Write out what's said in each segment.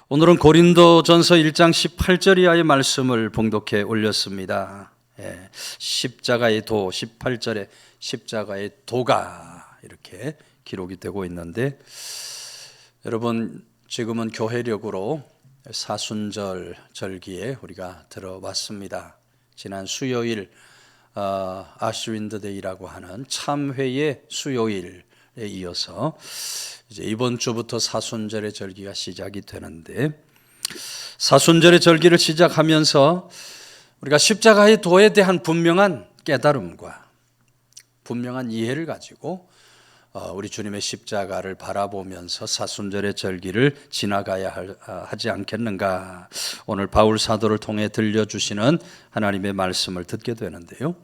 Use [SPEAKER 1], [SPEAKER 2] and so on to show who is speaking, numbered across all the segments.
[SPEAKER 1] 오늘은 고린도전서 1장 18절 이하의 말씀을 봉독해 올렸습니다. 십자가의 도, 18절에 십자가의 도가 이렇게 기록이 되고 있는데, 여러분 지금은 교회력으로 사순절 절기에 우리가 들어왔습니다. 지난 수요일 아슈윈드데이라고 하는 참회의 수요일에 이어서 이제 이번 주부터 사순절의 절기가 시작이 되는데, 사순절의 절기를 시작하면서 우리가 십자가의 도에 대한 분명한 깨달음과 분명한 이해를 가지고 우리 주님의 십자가를 바라보면서 사순절의 절기를 지나가야 하지 않겠는가, 오늘 바울 사도를 통해 들려주시는 하나님의 말씀을 듣게 되는데요.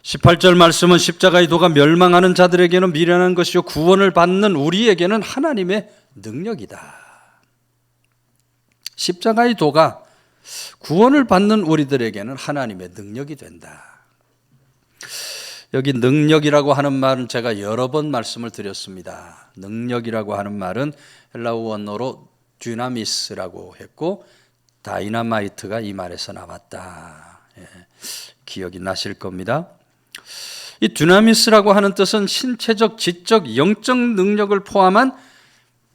[SPEAKER 1] 18절 말씀은 십자가의 도가 멸망하는 자들에게는 미련한 것이요 구원을 받는 우리에게는 하나님의 능력이다. 십자가의 도가 구원을 받는 우리들에게는 하나님의 능력이 된다. 여기 능력이라고 하는 말은 제가 여러 번 말씀을 드렸습니다. 능력이라고 하는 말은 헬라어 원어로 듀나미스라고 했고, 다이나마이트가 이 말에서 나왔다. 기억이 나실 겁니다. 이 듀나미스라고 하는 뜻은 신체적, 지적, 영적 능력을 포함한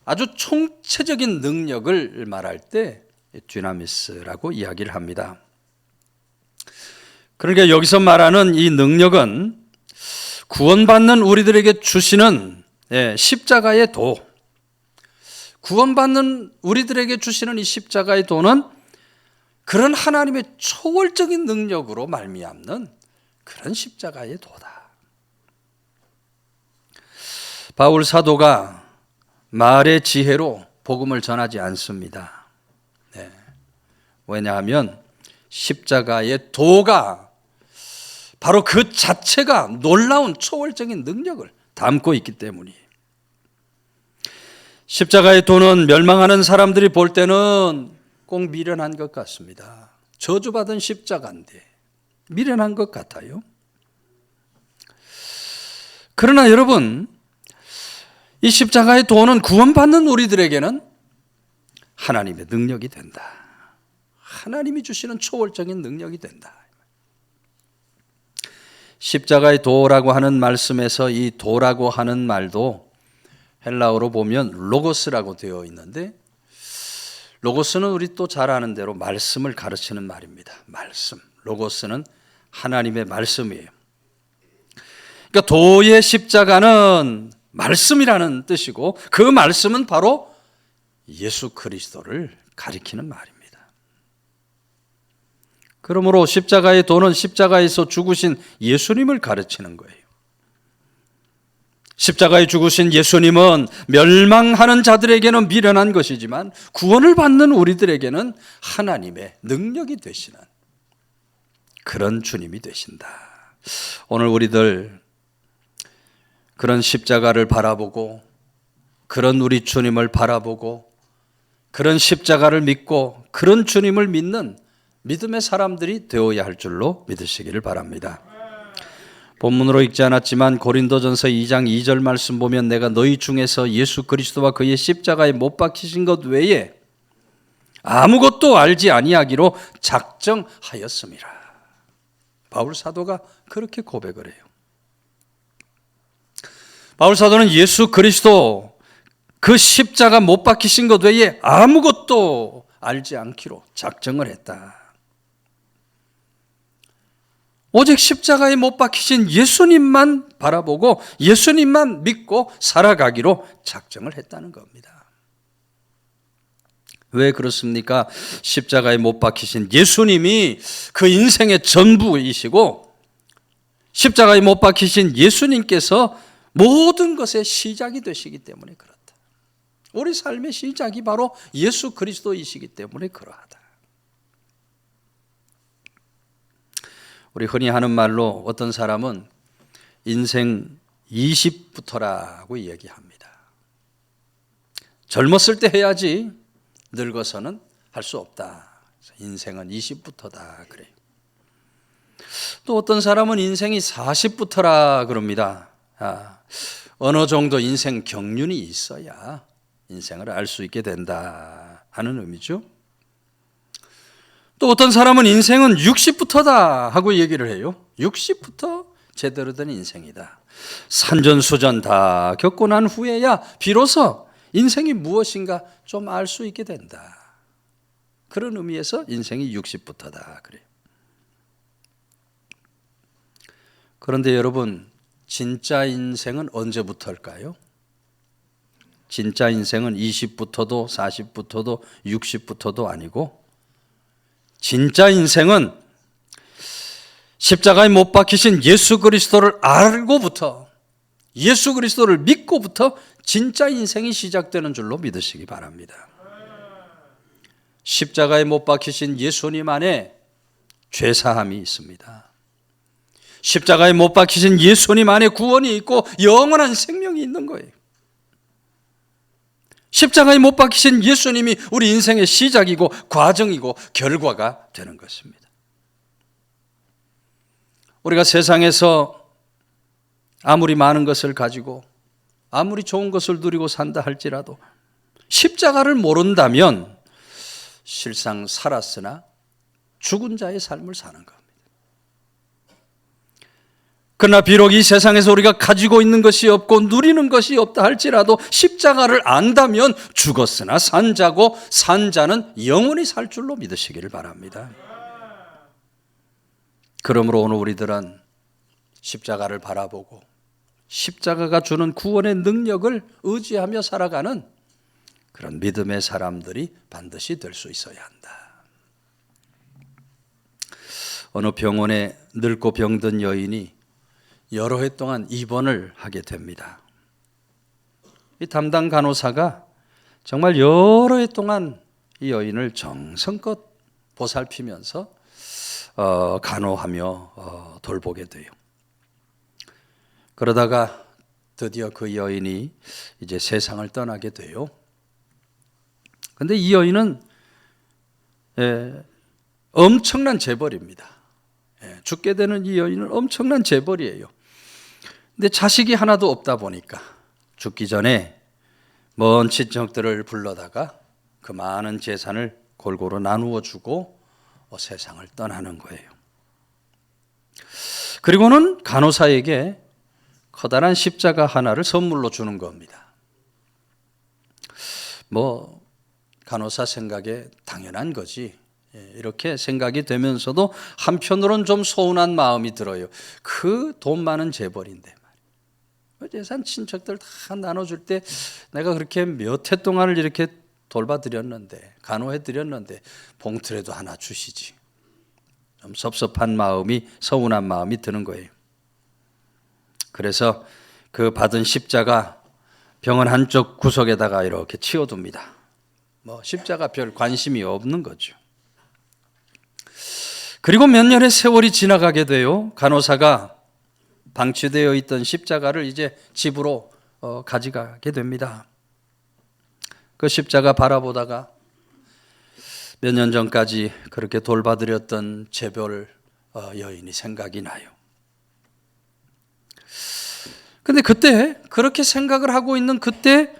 [SPEAKER 1] 아주 총체적인 능력을 말할 때 듀나미스라고 이야기를 합니다. 그러니까 여기서 말하는 이 능력은 구원받는 우리들에게 주시는 십자가의 도, 구원받는 우리들에게 주시는 이 십자가의 도는 그런 하나님의 초월적인 능력으로 말미암는 그런 십자가의 도다. 바울 사도가 말의 지혜로 복음을 전하지 않습니다. 왜냐하면 십자가의 도가 바로 그 자체가 놀라운 초월적인 능력을 담고 있기 때문이에요. 십자가의 도는 멸망하는 사람들이 볼 때는 꼭 미련한 것 같습니다. 저주받은 십자가인데 미련한 것 같아요. 그러나 여러분, 이 십자가의 도는 구원받는 우리들에게는 하나님의 능력이 된다. 하나님이 주시는 초월적인 능력이 된다. 십자가의 도라고 하는 말씀에서 이 도라고 하는 말도 헬라어로 보면 로고스라고 되어 있는데, 로고스는 우리 또 잘 아는 대로 말씀을 가르치는 말입니다. 말씀. 로고스는 하나님의 말씀이에요. 그러니까 도의 십자가는 말씀이라는 뜻이고, 그 말씀은 바로 예수 그리스도를 가리키는 말입니다. 그러므로 십자가의 도는 십자가에서 죽으신 예수님을 가르치는 거예요. 십자가에 죽으신 예수님은 멸망하는 자들에게는 미련한 것이지만 구원을 받는 우리들에게는 하나님의 능력이 되시는 그런 주님이 되신다. 오늘 우리들 그런 십자가를 바라보고, 그런 우리 주님을 바라보고, 그런 십자가를 믿고 그런 주님을 믿는 믿음의 사람들이 되어야 할 줄로 믿으시기를 바랍니다. 본문으로 읽지 않았지만 고린도전서 2장 2절 말씀 보면, 내가 너희 중에서 예수 그리스도와 그의 십자가에 못 박히신 것 외에 아무것도 알지 아니하기로 작정하였음이라. 바울 사도가 그렇게 고백을 해요. 바울 사도는 예수 그리스도 그 십자가 못 박히신 것 외에 아무것도 알지 않기로 작정을 했다. 오직 십자가에 못 박히신 예수님만 바라보고 예수님만 믿고 살아가기로 작정을 했다는 겁니다. 왜 그렇습니까? 십자가에 못 박히신 예수님이 그 인생의 전부이시고, 십자가에 못 박히신 예수님께서 모든 것의 시작이 되시기 때문에 그렇다. 우리 삶의 시작이 바로 예수 그리스도이시기 때문에 그러하다. 우리 흔히 하는 말로 어떤 사람은 인생 20부터라고 얘기합니다. 젊었을 때 해야지 늙어서는 할 수 없다. 인생은 20부터다 그래요. 또 어떤 사람은 인생이 40부터라 그럽니다. 어느 정도 인생 경륜이 있어야 인생을 알 수 있게 된다. 하는 의미죠. 또 어떤 사람은 인생은 60부터다 하고 얘기를 해요. 60부터 제대로 된 인생이다. 산전수전 다 겪고 난 후에야 비로소 인생이 무엇인가 좀 알 수 있게 된다. 그런 의미에서 인생이 60부터다 그래요. 그런데 여러분, 진짜 인생은 언제부터일까요? 진짜 인생은 20부터도 40부터도 60부터도 아니고, 진짜 인생은 십자가에 못 박히신 예수 그리스도를 알고부터, 예수 그리스도를 믿고부터 진짜 인생이 시작되는 줄로 믿으시기 바랍니다. 십자가에 못 박히신 예수님 안에 죄사함이 있습니다. 십자가에 못 박히신 예수님 안에 구원이 있고 영원한 생명이 있는 거예요. 십자가에 못 박히신 예수님이 우리 인생의 시작이고 과정이고 결과가 되는 것입니다. 우리가 세상에서 아무리 많은 것을 가지고 아무리 좋은 것을 누리고 산다 할지라도 십자가를 모른다면 실상 살았으나 죽은 자의 삶을 사는 겁니다. 그러나 비록 이 세상에서 우리가 가지고 있는 것이 없고 누리는 것이 없다 할지라도 십자가를 안다면 죽었으나 산 자고 산 자는 영원히 살 줄로 믿으시기를 바랍니다. 그러므로 오늘 우리들은 십자가를 바라보고 십자가가 주는 구원의 능력을 의지하며 살아가는 그런 믿음의 사람들이 반드시 될 수 있어야 한다. 어느 병원에 늙고 병든 여인이 여러 해 동안 입원을 하게 됩니다. 이 담당 간호사가 정말 여러 해 동안 이 여인을 정성껏 보살피면서 간호하며 돌보게 돼요. 그러다가 드디어 그 여인이 이제 세상을 떠나게 돼요. 그런데 이 여인은 엄청난 재벌입니다. 죽게 되는 이 여인은 엄청난 재벌이에요. 근데 자식이 하나도 없다 보니까 죽기 전에 먼 친척들을 불러다가 그 많은 재산을 골고루 나누어 주고 세상을 떠나는 거예요. 그리고는 간호사에게 커다란 십자가 하나를 선물로 주는 겁니다. 간호사 생각에 당연한 거지. 이렇게 생각이 되면서도 한편으로는 좀 서운한 마음이 들어요. 그 돈 많은 재벌인데 말이에요. 재산 친척들 다 나눠줄 때 내가 그렇게 몇 해 동안을 이렇게 돌봐드렸는데 간호해드렸는데 봉투라도 하나 주시지. 좀 섭섭한 마음이 서운한 마음이 드는 거예요. 그래서 그 받은 십자가 병원 한쪽 구석에다가 이렇게 치워둡니다. 십자가 별 관심이 없는 거죠. 그리고 몇 년의 세월이 지나가게 돼요. 간호사가 방치되어 있던 십자가를 이제 집으로 가져가게 됩니다. 그 십자가 바라보다가 몇 년 전까지 그렇게 돌봐드렸던 재벌 여인이 생각이 나요. 근데 그때 그렇게 생각을 하고 있는 그때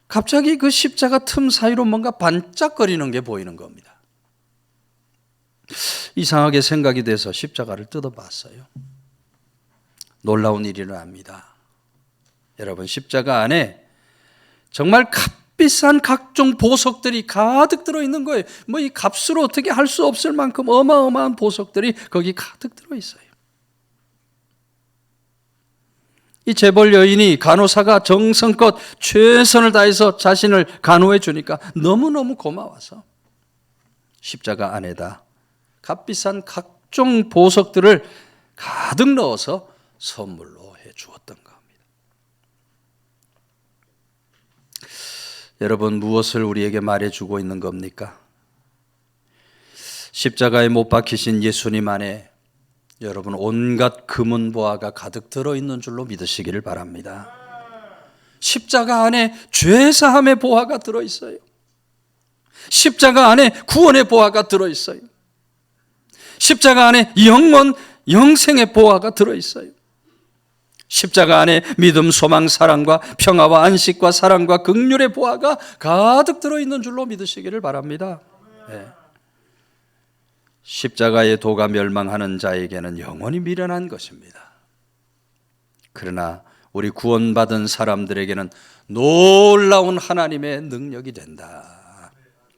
[SPEAKER 1] 갑자기 그 십자가 틈 사이로 뭔가 반짝거리는 게 보이는 겁니다. 이상하게 생각이 돼서 십자가를 뜯어봤어요. 놀라운 일이 일어납니다. 여러분, 십자가 안에 정말 값비싼 각종 보석들이 가득 들어있는 거예요. 이 값으로 어떻게 할 수 없을 만큼 어마어마한 보석들이 거기 가득 들어있어요. 이 재벌 여인이 간호사가 정성껏 최선을 다해서 자신을 간호해 주니까 너무너무 고마워서 십자가 안에다 값비싼 각종 보석들을 가득 넣어서 선물로 해 주었던 겁니다. 여러분, 무엇을 우리에게 말해주고 있는 겁니까? 십자가에 못 박히신 예수님 안에 여러분 온갖 금은보화가 가득 들어있는 줄로 믿으시기를 바랍니다. 십자가 안에 죄사함의 보화가 들어있어요. 십자가 안에 구원의 보화가 들어있어요. 십자가 안에 영원 영생의 보화가 들어있어요. 십자가 안에 믿음, 소망, 사랑과 평화와 안식과 사랑과 긍휼의 보화가 가득 들어있는 줄로 믿으시기를 바랍니다. 네. 십자가의 도가 멸망하는 자에게는 영원히 미련한 것입니다. 그러나 우리 구원받은 사람들에게는 놀라운 하나님의 능력이 된다.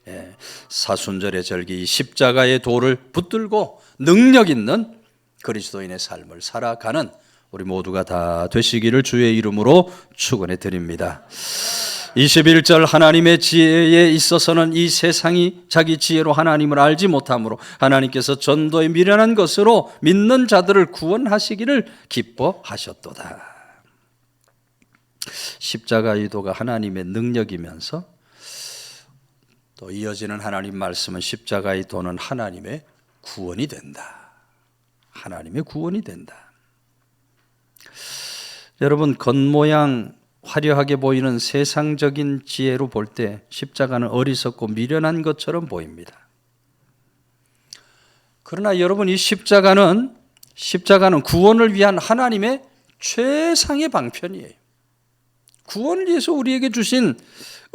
[SPEAKER 1] 예, 사순절의 절기 십자가의 도를 붙들고 능력 있는 그리스도인의 삶을 살아가는 우리 모두가 다 되시기를 주의 이름으로 축원해 드립니다. 21절 하나님의 지혜에 있어서는 이 세상이 자기 지혜로 하나님을 알지 못하므로 하나님께서 전도에 미련한 것으로 믿는 자들을 구원하시기를 기뻐하셨도다. 십자가의 도가 하나님의 능력이면서 또 이어지는 하나님 말씀은 십자가의 도는 하나님의 구원이 된다. 하나님의 구원이 된다. 여러분, 겉모양 화려하게 보이는 세상적인 지혜로 볼 때 십자가는 어리석고 미련한 것처럼 보입니다. 그러나 여러분, 이 십자가는 구원을 위한 하나님의 최상의 방편이에요. 구원을 위해서 우리에게 주신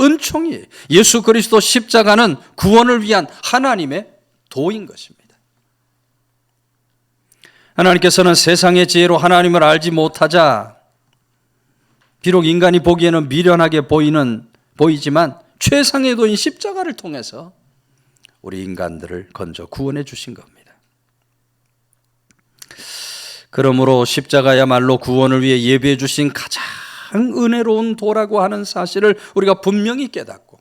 [SPEAKER 1] 은총이에요. 예수 그리스도 십자가는 구원을 위한 하나님의 도인 것입니다. 하나님께서는 세상의 지혜로 하나님을 알지 못하자 비록 인간이 보기에는 미련하게 보이지만 최상의 도인 십자가를 통해서 우리 인간들을 건져 구원해 주신 겁니다. 그러므로 십자가야말로 구원을 위해 예비해 주신 가장 은혜로운 도라고 하는 사실을 우리가 분명히 깨닫고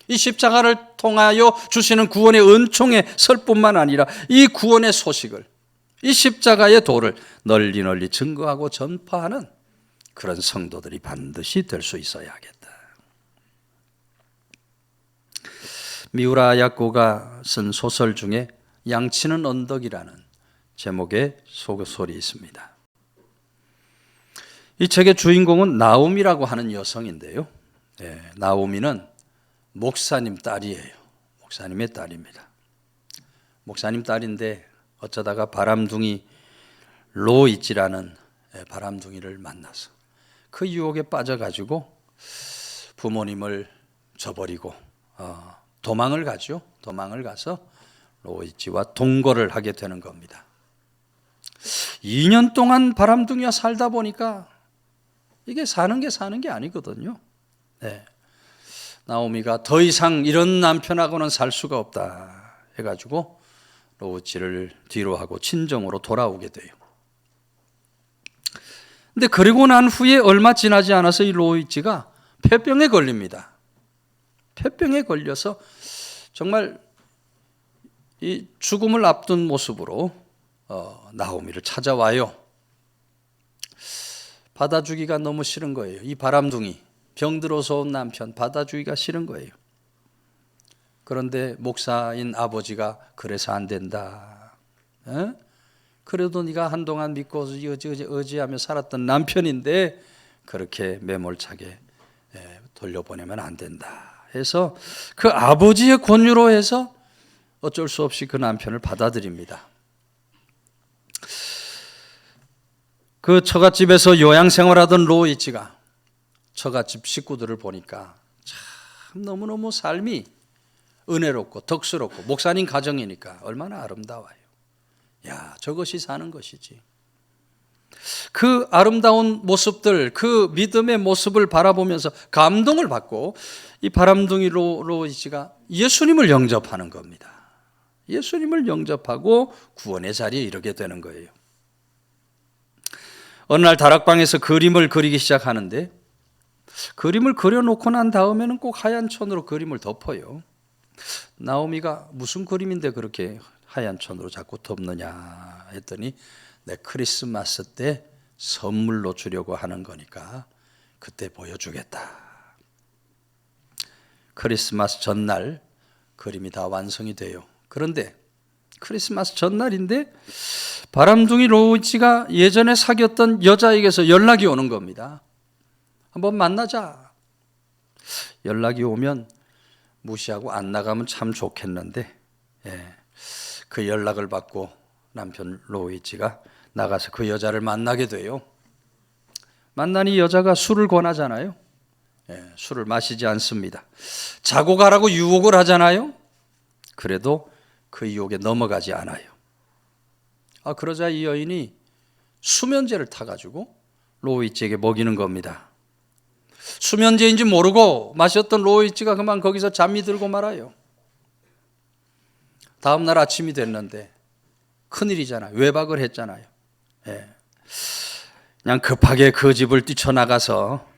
[SPEAKER 1] 이 십자가를 통하여 주시는 구원의 은총에 설 뿐만 아니라 이 구원의 소식을, 이 십자가의 도를 널리 증거하고 전파하는 그런 성도들이 반드시 될 수 있어야겠다. 미우라 야코가 쓴 소설 중에 양치는 언덕이라는 제목의 소설이 있습니다. 이 책의 주인공은 나오미라고 하는 여성인데요. 나오미는 목사님 딸이에요. 목사님의 딸입니다. 목사님 딸인데 어쩌다가 바람둥이 로이치라는 바람둥이를 만나서 그 유혹에 빠져가지고 부모님을 저버리고 도망을 가죠. 도망을 가서 로이치와 동거를 하게 되는 겁니다. 2년 동안 바람둥이와 살다 보니까 이게 사는 게 아니거든요. 네. 나오미가 더 이상 이런 남편하고는 살 수가 없다 해가지고 로이치를 뒤로 하고 친정으로 돌아오게 돼요. 근데 그리고 난 후에 얼마 지나지 않아서 이 로이치가 폐병에 걸립니다. 폐병에 걸려서 정말 이 죽음을 앞둔 모습으로 나오미를 찾아와요. 받아주기가 너무 싫은 거예요. 이 바람둥이, 병들어서 온 남편 받아주기가 싫은 거예요. 그런데 목사인 아버지가 그래서 안 된다. 그래도 네가 한동안 믿고 의지하며 살았던 남편인데 그렇게 매몰차게 돌려보내면 안 된다 해서 그 아버지의 권유로 해서 어쩔 수 없이 그 남편을 받아들입니다. 그 처갓집에서 요양생활하던 로이치가 처갓집 식구들을 보니까 참 너무너무 삶이 은혜롭고 덕스럽고 목사님 가정이니까 얼마나 아름다워요. 야, 저것이 사는 것이지. 그 아름다운 모습들, 그 믿음의 모습을 바라보면서 감동을 받고 이 바람둥이 로이치가 예수님을 영접하는 겁니다. 예수님을 영접하고 구원의 자리에 이르게 되는 거예요. 어느 날 다락방에서 그림을 그리기 시작하는데 그림을 그려놓고 난 다음에는 꼭 하얀 천으로 그림을 덮어요. 나오미가 무슨 그림인데 그렇게 하얀 천으로 자꾸 덮느냐 했더니 내 크리스마스 때 선물로 주려고 하는 거니까 그때 보여주겠다. 크리스마스 전날 그림이 다 완성이 돼요. 그런데 크리스마스 전날인데 바람둥이 로이치가 예전에 사귀었던 여자에게서 연락이 오는 겁니다. 한번 만나자. 연락이 오면 무시하고 안 나가면 참 좋겠는데 그 연락을 받고 남편 로이치가 나가서 그 여자를 만나게 돼요. 만나니 여자가 술을 권하잖아요. 술을 마시지 않습니다. 자고 가라고 유혹을 하잖아요. 그래도 그 유혹에 넘어가지 않아요. 그러자 이 여인이 수면제를 타가지고 로이치에게 먹이는 겁니다. 수면제인지 모르고 마셨던 로이치가 그만 거기서 잠이 들고 말아요. 다음 날 아침이 됐는데 큰일이잖아요. 외박을 했잖아요. 그냥 급하게 그 집을 뛰쳐나가서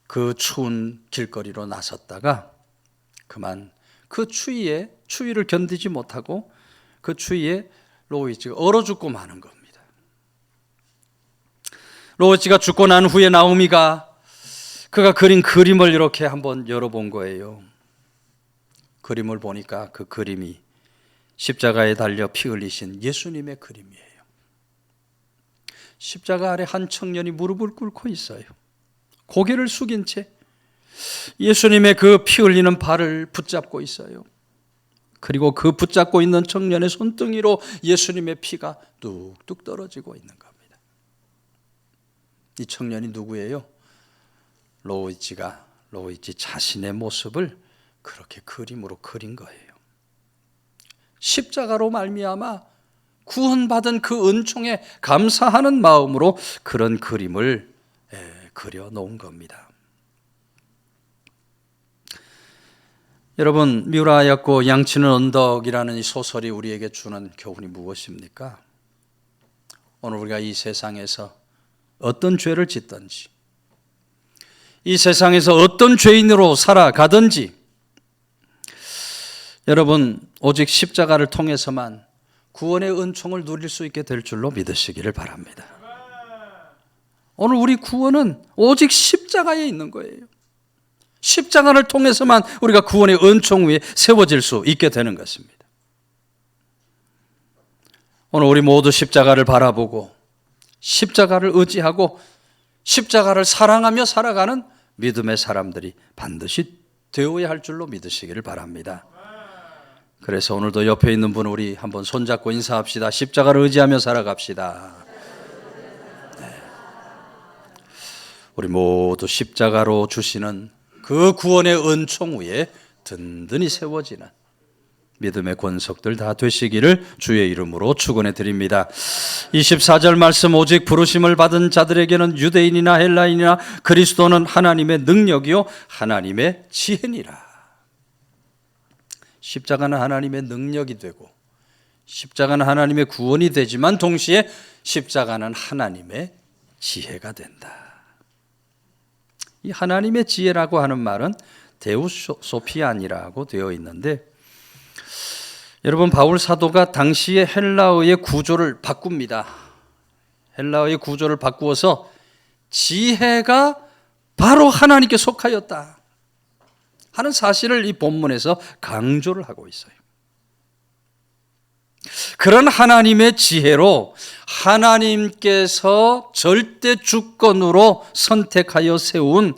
[SPEAKER 1] 그 추운 길거리로 나섰다가 그만 그 추위를 견디지 못하고 그 추위에 로이치가 얼어 죽고 마는 겁니다. 로이치가 죽고 난 후에 나오미가 그가 그린 그림을 이렇게 한번 열어본 거예요. 그림을 보니까 그 그림이 십자가에 달려 피 흘리신 예수님의 그림이에요. 십자가 아래 한 청년이 무릎을 꿇고 있어요. 고개를 숙인 채 예수님의 그 피 흘리는 발을 붙잡고 있어요. 그리고 그 붙잡고 있는 청년의 손등이로 예수님의 피가 뚝뚝 떨어지고 있는 겁니다. 이 청년이 누구예요? 로이치 자신의 모습을 그렇게 그림으로 그린 거예요. 십자가로 말미암아 구원받은 그 은총에 감사하는 마음으로 그런 그림을 그려놓은 겁니다. 여러분, 미우라야코 양치는 언덕이라는 이 소설이 우리에게 주는 교훈이 무엇입니까? 오늘 우리가 이 세상에서 어떤 죄를 짓든지, 이 세상에서 어떤 죄인으로 살아가든지, 여러분 오직 십자가를 통해서만 구원의 은총을 누릴 수 있게 될 줄로 믿으시기를 바랍니다. 오늘 우리 구원은 오직 십자가에 있는 거예요. 십자가를 통해서만 우리가 구원의 은총 위에 세워질 수 있게 되는 것입니다. 오늘 우리 모두 십자가를 바라보고 십자가를 의지하고 십자가를 사랑하며 살아가는 믿음의 사람들이 반드시 되어야 할 줄로 믿으시기를 바랍니다. 그래서 오늘도 옆에 있는 분 우리 한번 손잡고 인사합시다. 십자가를 의지하며 살아갑시다. 우리 모두 십자가로 주시는 그 구원의 은총 위에 든든히 세워지는 믿음의 권속들 다 되시기를 주의 이름으로 축원해 드립니다. 24절 말씀, 오직 부르심을 받은 자들에게는 유대인이나 헬라인이나 그리스도는 하나님의 능력이요 하나님의 지혜니라. 십자가는 하나님의 능력이 되고 십자가는 하나님의 구원이 되지만 동시에 십자가는 하나님의 지혜가 된다. 이 하나님의 지혜라고 하는 말은 데우소피안이라고 되어 있는데, 여러분 바울 사도가 당시의 헬라어의 구조를 바꿉니다. 헬라어의 구조를 바꾸어서 지혜가 바로 하나님께 속하였다 하는 사실을 이 본문에서 강조를 하고 있어요. 그런 하나님의 지혜로 하나님께서 절대 주권으로 선택하여 세운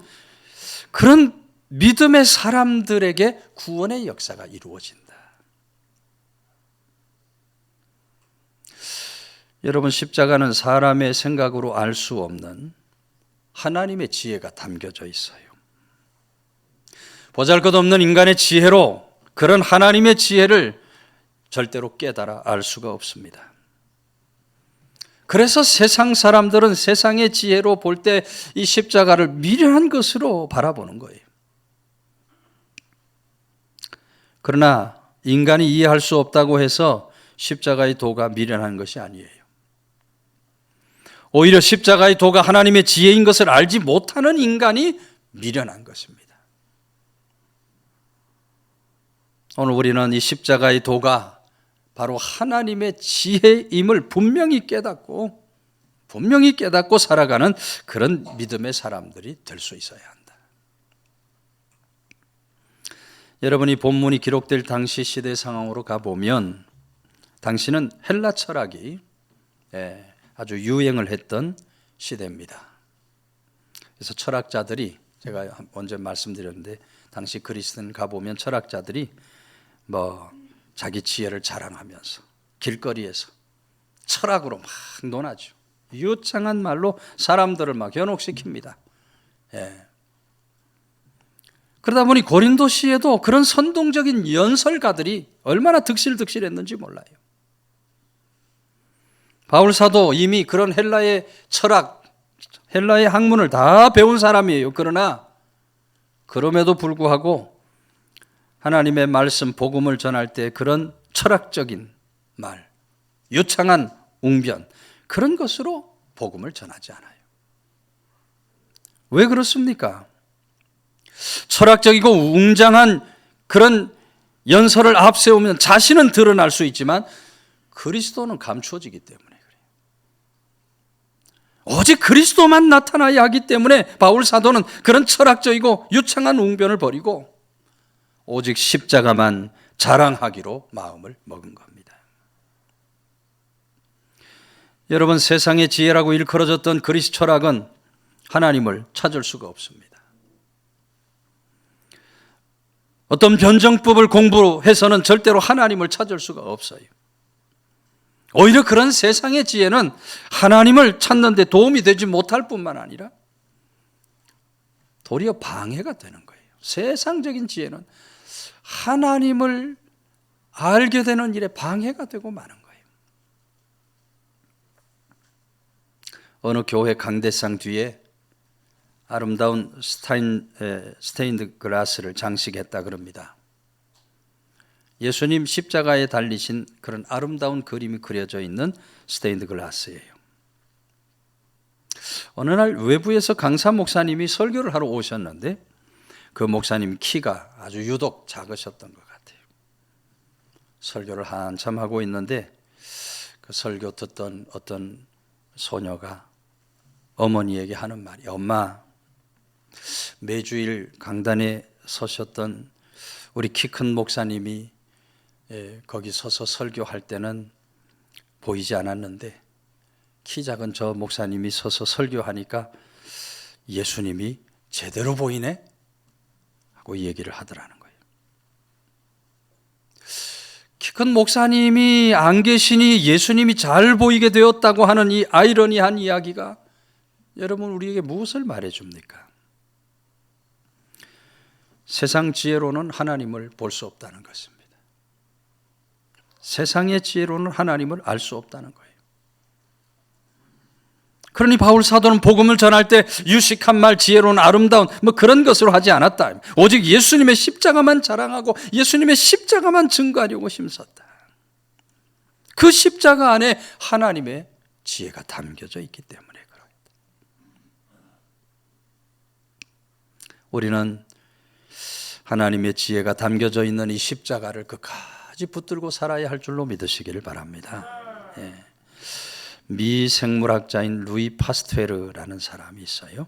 [SPEAKER 1] 그런 믿음의 사람들에게 구원의 역사가 이루어진다. 여러분, 십자가는 사람의 생각으로 알 수 없는 하나님의 지혜가 담겨져 있어요. 보잘것없는 인간의 지혜로 그런 하나님의 지혜를 절대로 깨달아 알 수가 없습니다. 그래서 세상 사람들은 세상의 지혜로 볼 때 이 십자가를 미련한 것으로 바라보는 거예요. 그러나 인간이 이해할 수 없다고 해서 십자가의 도가 미련한 것이 아니에요. 오히려 십자가의 도가 하나님의 지혜인 것을 알지 못하는 인간이 미련한 것입니다. 오늘 우리는 이 십자가의 도가 바로 하나님의 지혜임을 분명히 깨닫고 살아가는 그런 믿음의 사람들이 될 수 있어야 한다. 여러분이 본문이 기록될 당시 시대 상황으로 가보면 당시는 헬라 철학이 아주 유행을 했던 시대입니다. 그래서 철학자들이, 제가 먼저 말씀드렸는데 당시 그리스는 가보면 철학자들이 자기 지혜를 자랑하면서 길거리에서 철학으로 막 논하죠. 유창한 말로 사람들을 막 현혹시킵니다. 예. 그러다 보니 고린도시에도 그런 선동적인 연설가들이 얼마나 득실득실했는지 몰라요. 바울 사도 이미 그런 헬라의 철학, 헬라의 학문을 다 배운 사람이에요. 그러나 그럼에도 불구하고 하나님의 말씀, 복음을 전할 때 그런 철학적인 말, 유창한 웅변, 그런 것으로 복음을 전하지 않아요. 왜 그렇습니까? 철학적이고 웅장한 그런 연설을 앞세우면 자신은 드러날 수 있지만 그리스도는 감추어지기 때문에 그래요. 오직 그리스도만 나타나야 하기 때문에 바울 사도는 그런 철학적이고 유창한 웅변을 버리고 오직 십자가만 자랑하기로 마음을 먹은 겁니다. 여러분, 세상의 지혜라고 일컬어졌던 그리스 철학은 하나님을 찾을 수가 없습니다. 어떤 변정법을 공부해서는 절대로 하나님을 찾을 수가 없어요. 오히려 그런 세상의 지혜는 하나님을 찾는 데 도움이 되지 못할 뿐만 아니라 도리어 방해가 되는 거예요. 세상적인 지혜는 하나님을 알게 되는 일에 방해가 되고 마는 거예요. 어느 교회 강대상 뒤에 아름다운 스테인드 글라스를 장식했다 그럽니다. 예수님 십자가에 달리신 그런 아름다운 그림이 그려져 있는 스테인드 글라스예요. 어느 날 외부에서 강사 목사님이 설교를 하러 오셨는데 그 목사님 키가 아주 유독 작으셨던 것 같아요. 설교를 한참 하고 있는데 그 설교 듣던 어떤 소녀가 어머니에게 하는 말이, 엄마, 매주일 강단에 서셨던 우리 키 큰 목사님이 거기 서서 설교할 때는 보이지 않았는데 키 작은 저 목사님이 서서 설교하니까 예수님이 제대로 보이네? 하고 얘기를 하더라는 거예요. 키 큰 목사님이 안 계시니 예수님이 잘 보이게 되었다고 하는 이 아이러니한 이야기가 여러분 우리에게 무엇을 말해줍니까? 세상 지혜로는 하나님을 볼 수 없다는 것입니다. 세상의 지혜로는 하나님을 알 수 없다는 거예요. 그러니 바울 사도는 복음을 전할 때 유식한 말, 지혜로운 아름다운 그런 것으로 하지 않았다. 오직 예수님의 십자가만 자랑하고 예수님의 십자가만 증거하려고 힘썼다. 그 십자가 안에 하나님의 지혜가 담겨져 있기 때문에 그렇다. 우리는 하나님의 지혜가 담겨져 있는 이 십자가를 끝까지 붙들고 살아야 할 줄로 믿으시기를 바랍니다. 예. 미 생물학자인 루이 파스테르라는 사람이 있어요.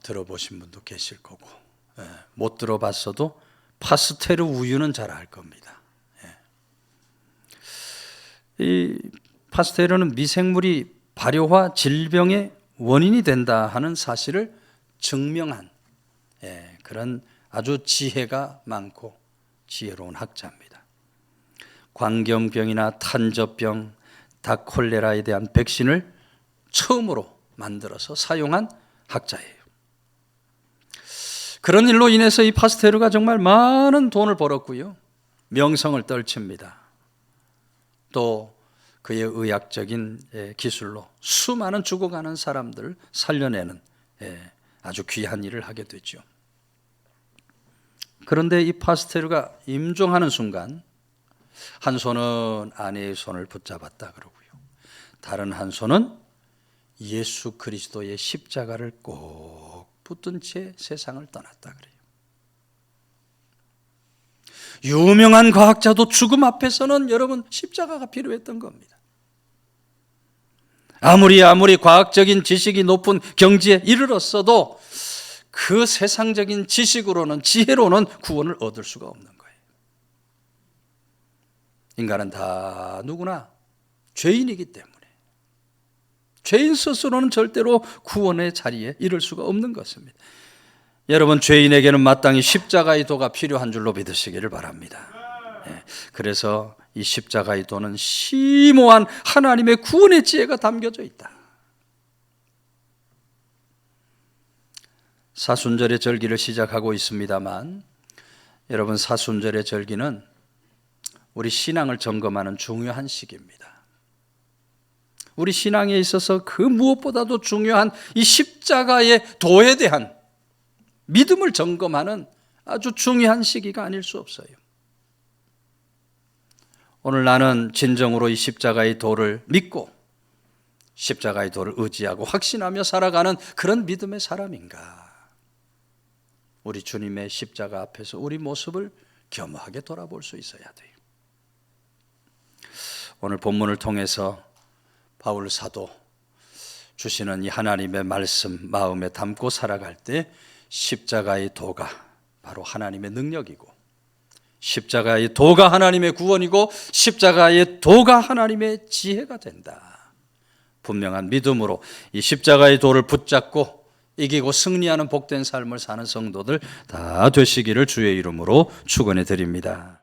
[SPEAKER 1] 들어보신 분도 계실 거고, 못 들어봤어도 파스테르 우유는 잘 알 겁니다. 이 파스테르는 미생물이 발효와 질병의 원인이 된다 하는 사실을 증명한 그런 아주 지혜가 많고 지혜로운 학자입니다. 광견병이나 탄저병, 닭콜레라에 대한 백신을 처음으로 만들어서 사용한 학자예요. 그런 일로 인해서 이 파스테르가 정말 많은 돈을 벌었고요, 명성을 떨칩니다. 또 그의 의학적인 기술로 수많은 죽어가는 사람들을 살려내는 아주 귀한 일을 하게 되죠. 그런데 이 파스테르가 임종하는 순간 한 손은 아내의 손을 붙잡았다 그러고요, 다른 한 손은 예수 그리스도의 십자가를 꼭 붙든 채 세상을 떠났다 그래요. 유명한 과학자도 죽음 앞에서는 여러분 십자가가 필요했던 겁니다. 아무리 과학적인 지식이 높은 경지에 이르렀어도 그 세상적인 지식으로는, 지혜로는 구원을 얻을 수가 없는 거예요. 인간은 다 누구나 죄인이기 때문에 죄인 스스로는 절대로 구원의 자리에 이를 수가 없는 것입니다. 여러분, 죄인에게는 마땅히 십자가의 도가 필요한 줄로 믿으시기를 바랍니다. 그래서 이 십자가의 도는 심오한 하나님의 구원의 지혜가 담겨져 있다. 사순절의 절기를 시작하고 있습니다만 여러분, 사순절의 절기는 우리 신앙을 점검하는 중요한 시기입니다. 우리 신앙에 있어서 그 무엇보다도 중요한 이 십자가의 도에 대한 믿음을 점검하는 아주 중요한 시기가 아닐 수 없어요. 오늘 나는 진정으로 이 십자가의 도를 믿고 십자가의 도를 의지하고 확신하며 살아가는 그런 믿음의 사람인가? 우리 주님의 십자가 앞에서 우리 모습을 겸허하게 돌아볼 수 있어야 돼요. 오늘 본문을 통해서 바울 사도 주시는 이 하나님의 말씀 마음에 담고 살아갈 때 십자가의 도가 바로 하나님의 능력이고, 십자가의 도가 하나님의 구원이고, 십자가의 도가 하나님의 지혜가 된다. 분명한 믿음으로 이 십자가의 도를 붙잡고 이기고 승리하는 복된 삶을 사는 성도들 다 되시기를 주의 이름으로 축원해 드립니다.